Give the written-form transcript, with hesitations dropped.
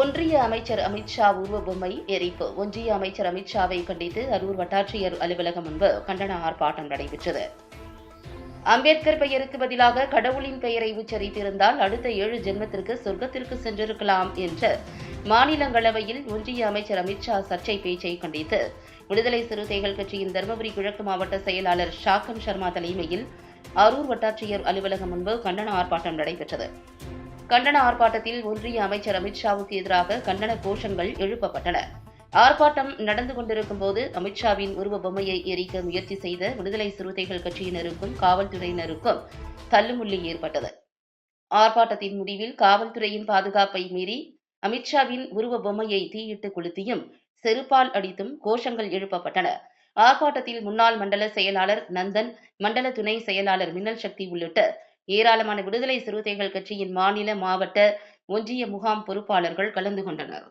ஒன்றிய அமைச்சர் அமித்ஷா உருவ பொம்மை எரிப்பு. ஒன்றிய அமைச்சர் அமித்ஷாவை கண்டித்து அரூர் வட்டாட்சியர் அலுவலகம் முன்பு கண்டன ஆர்ப்பாட்டம் நடைபெற்றது. அம்பேத்கர் பெயருக்கு பதிலாக கடவுளின் பெயரை உச்சரித்திருந்தால் அடுத்த 7 ஜென்மத்திற்கு சொர்க்கத்திற்கு சென்றிருக்கலாம் என்று மாநிலங்களவையில் ஒன்றிய அமைச்சர் அமித்ஷா சர்ச்சை பேச்சை கண்டித்து விடுதலை சிறுத்தைகள் கட்சியின் தருமபுரி கிழக்கு மாவட்ட செயலாளர் ஷாக்கம் சர்மா தலைமையில் அரூர் வட்டாட்சியர் அலுவலகம் முன்பு கண்டன ஆர்ப்பாட்டம் நடைபெற்றது. கண்டன ஆர்ப்பாட்டத்தில் ஒன்றிய அமைச்சர் அமித்ஷாவுக்கு எதிராக கண்டன கோஷங்கள் எழுப்பப்பட்டன. ஆர்ப்பாட்டம் நடந்து கொண்டிருக்கும் போது அமித்ஷாவின் உருவ பொம்மையை எரிக்க முயற்சி செய்த விடுதலை சிறுத்தைகள் கட்சியினருக்கும் காவல்துறையினருக்கும் தள்ளுமுள்ளி ஏற்பட்டது. ஆர்ப்பாட்டத்தின் முடிவில் காவல்துறையின் பாதுகாப்பை மீறி அமித்ஷாவின் உருவ பொம்மையை தீயிட்டு கொளுத்தியும் செருப்பால் அடித்தும் கோஷங்கள் எழுப்பப்பட்டன. ஆர்ப்பாட்டத்தில் முன்னாள் மண்டல செயலாளர் நந்தன், மண்டல துணை செயலாளர் மின்னல் சக்தி உள்ளிட்ட ஏராளமான விடுதலை சிறுத்தைகள் கட்சியின் மாநில, மாவட்ட, ஒன்றிய முகாம் பொறுப்பாளர்கள் கலந்து கொண்டனர்.